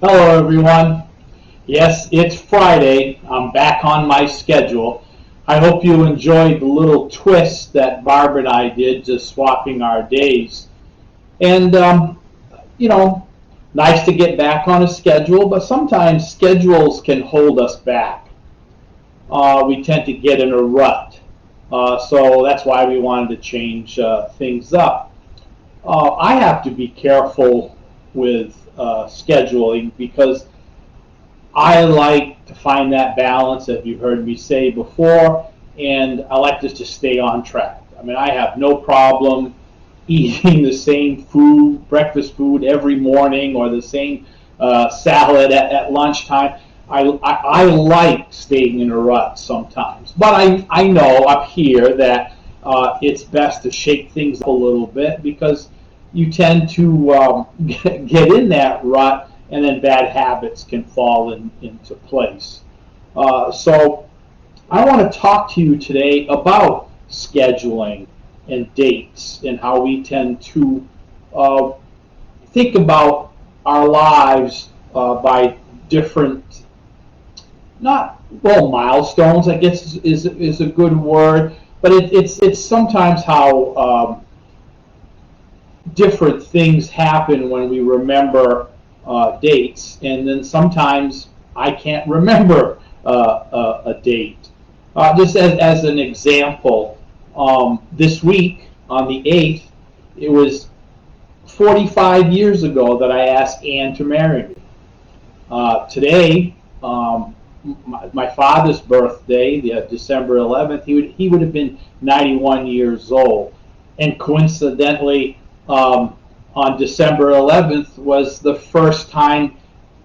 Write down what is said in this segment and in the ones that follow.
Hello, everyone. Yes, it's Friday. I'm back on my schedule. I hope you enjoyed the little twist that Barb and I did, just swapping our days. And, you know, nice to get back on a schedule, but sometimes schedules can hold us back. We tend to get in a rut. So that's why we wanted to change things up. I have to be careful with scheduling because I like to find that balance, as you've heard me say before, and I like to just stay on track. I mean, I have no problem eating the same food, breakfast food every morning, or the same salad at lunchtime. I like staying in a rut sometimes, but I know up here that it's best to shake things up a little bit because you tend to get in that rut and then bad habits can fall into place. So I want to talk to you today about scheduling and dates and how we tend to uh, think about our lives by different, not well, milestones. I guess is a good word, but it's sometimes how different things happen when we remember dates, and then sometimes I can't remember a date. Just as an example, this week on the 8th, it was 45 years ago that I asked Anne to marry me. Today, my father's birthday, December 11th, he would have been 91 years old. And coincidentally, on December 11th was the first time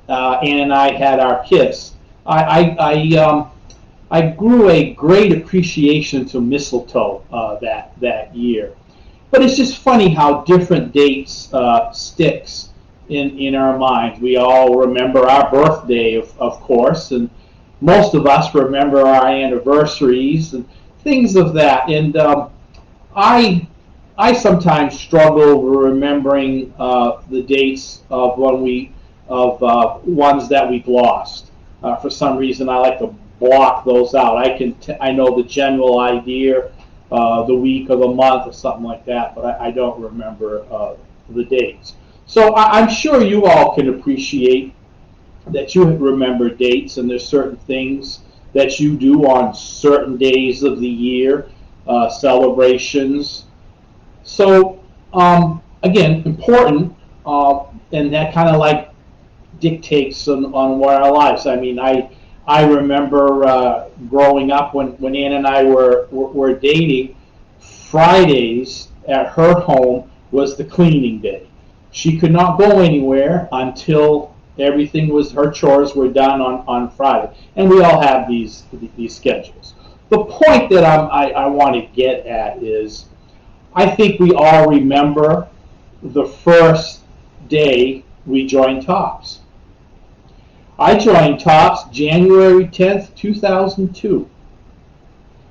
Ann and I had our kiss. I grew a great appreciation to mistletoe that year. But it's just funny how different dates sticks in our minds. We all remember our birthday, of course, and most of us remember our anniversaries and things of that. And I I sometimes struggle remembering the dates of when we of ones that we've lost. For some reason, I like to block those out. I know the general idea, the week or the month or something like that, but I don't remember the dates. So I'm sure you all can appreciate that you remember dates, and there's certain things that you do on certain days of the year, celebrations. So again, important, and that kind of like dictates on what our lives. I mean, I remember growing up when Ann and I were dating. Fridays at her home was the cleaning day. She could not go anywhere until everything was her chores were done on Friday, and we all have these schedules. The point that I want to get at is I think we all remember the first day we joined TOPS. I joined TOPS January 10th, 2002.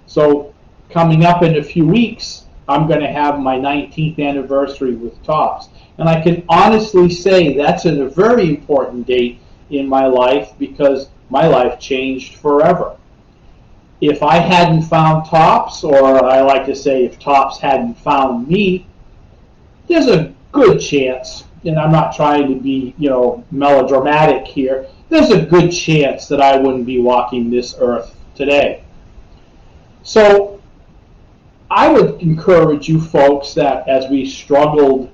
So coming up in a few weeks, I'm going to have my 19th anniversary with TOPS. And I can honestly say that's a very important date in my life because my life changed forever. If I hadn't found TOPS, or I like to say if TOPS hadn't found me, there's a good chance, and I'm not trying to be, melodramatic here, there's a good chance that I wouldn't be walking this earth today. So I would encourage you folks that as we struggled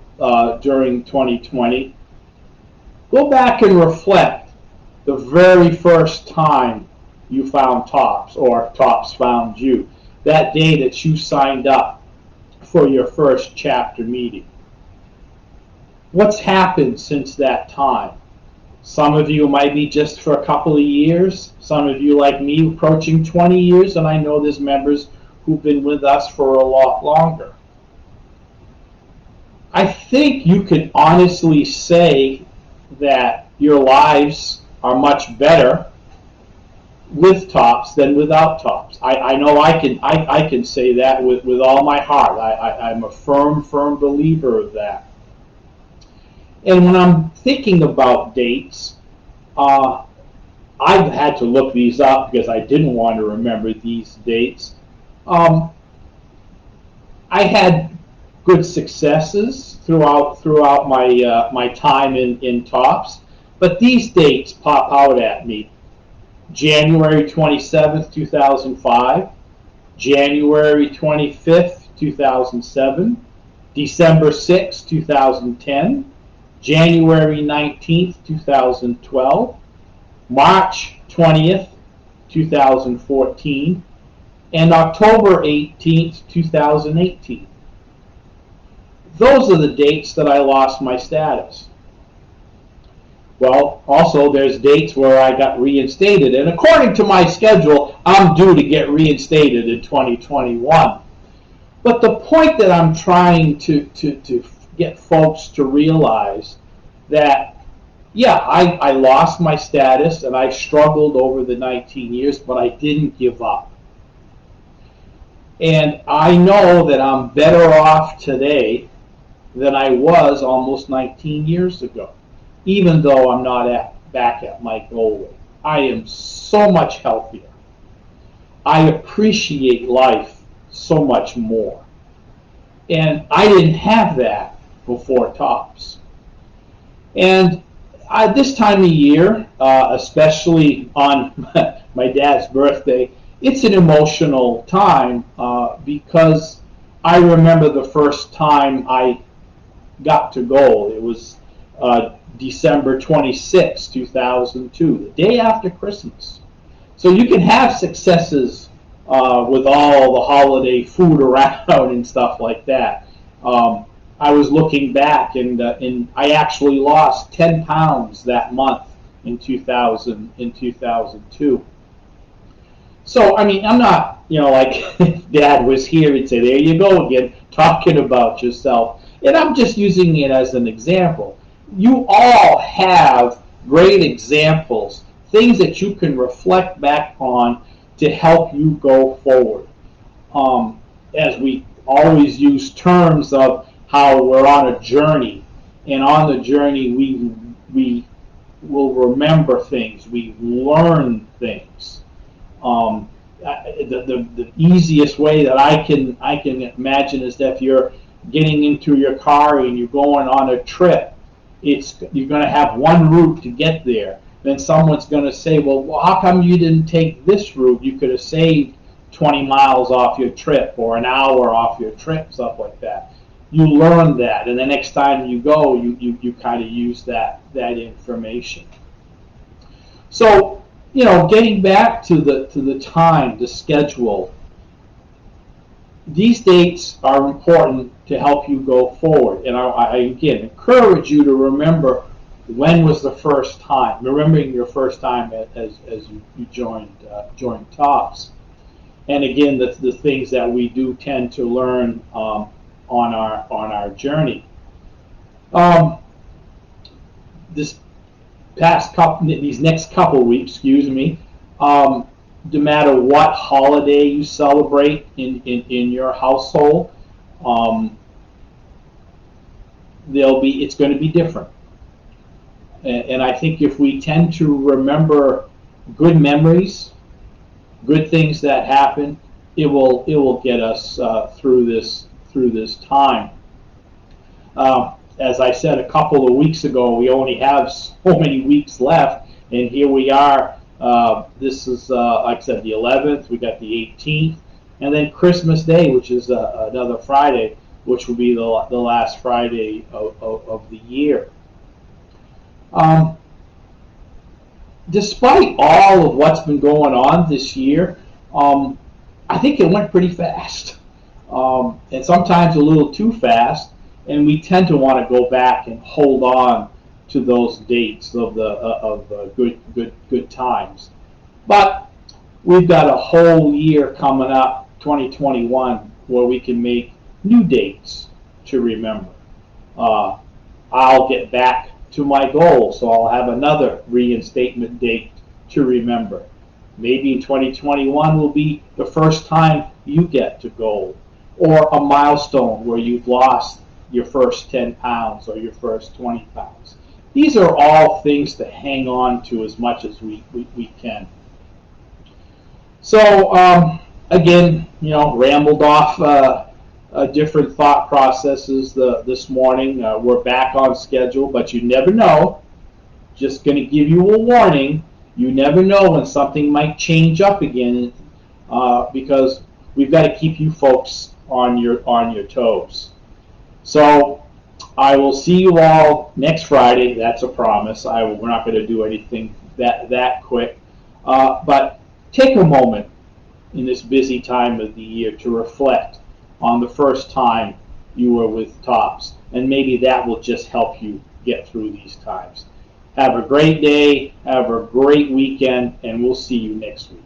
during 2020, go back and reflect the very first time you found TOPS or TOPS found you, that day that you signed up for your first chapter meeting. What's happened since that time? Some of you might be just for a couple of years. Some of you, like me, approaching 20 years, and I know there's members who've been with us for a lot longer. I think you could honestly say that your lives are much better with TOPS than without TOPS. I know I can say that with all my heart. I'm a firm believer of that. And when I'm thinking about dates, Uh, I had to look these up because I didn't want to remember these dates. Um, I had good successes throughout my time in tops, but these dates pop out at me: January 27th, 2005, January 25th, 2007, December 6th, 2010, January 19th, 2012, March 20th, 2014, and October 18th, 2018. Those are the dates that I lost my status. Well, also there's dates where I got reinstated, and according to my schedule, I'm due to get reinstated in 2021. But the point that I'm trying to get folks to realize that, yeah, I lost my status and I struggled over the 19 years, but I didn't give up. And I know that I'm better off today than I was almost 19 years ago, even though I'm not back at my goal weight. I am so much healthier. I appreciate life so much more. And I didn't have that before tops. And this time of year, especially on my dad's birthday, it's an emotional time because I remember the first time I got to goal. It was December 26, 2002, the day after Christmas. So you can have successes with all the holiday food around and stuff like that. I was looking back, and I actually lost 10 pounds that month in 2002. So, I mean, I'm not, like Dad was here and say, there you go again, talking about yourself. And I'm just using it as an example. You all have great examples, things that you can reflect back on to help you go forward. As we always use terms of how we're on a journey, and on the journey we will remember things, we learn things. The easiest way that I can imagine is that if you're getting into your car and you're going on a trip, you're going to have one route to get there. Then someone's going to say, well, how come you didn't take this route? You could have saved 20 miles off your trip or an hour off your trip, stuff like that. You learn that, and the next time you go, you kind of use that information. So, getting back to the time, the schedule, these dates are important to help you go forward. And I again encourage you to remember when was the first time, remembering your first time as you joined TOPS. And again, the things that we do tend to learn on our journey. These next couple weeks, no matter what holiday you celebrate in your household, it's going to be different. And I think if we tend to remember good memories, good things that happen, it will get us through this time. As I said a couple of weeks ago, we only have so many weeks left, and here we are. This is, like I said, the 11th. We got the 18th, and then Christmas Day, which is another Friday, which will be the last Friday of the year. Despite all of what's been going on this year, I think it went pretty fast, and sometimes a little too fast. And we tend to want to go back and hold on to those dates of the good times. But we've got a whole year coming up, 2021, where we can make new dates to remember. I'll get back to my goal, so I'll have another reinstatement date to remember. Maybe in 2021 will be the first time you get to goal, or a milestone where you've lost your first 10 pounds or your first 20 pounds. These are all things to hang on to as much as we can. So again, rambled off different thought processes this morning. We're back on schedule, but you never know. Just going to give you a warning. You never know when something might change up again, because we've got to keep you folks on your toes. So I will see you all next Friday. That's a promise. We're not going to do anything that quick, but take a moment in this busy time of the year to reflect on the first time you were with TOPS, and maybe that will just help you get through these times. Have a great day, have a great weekend, and we'll see you next week.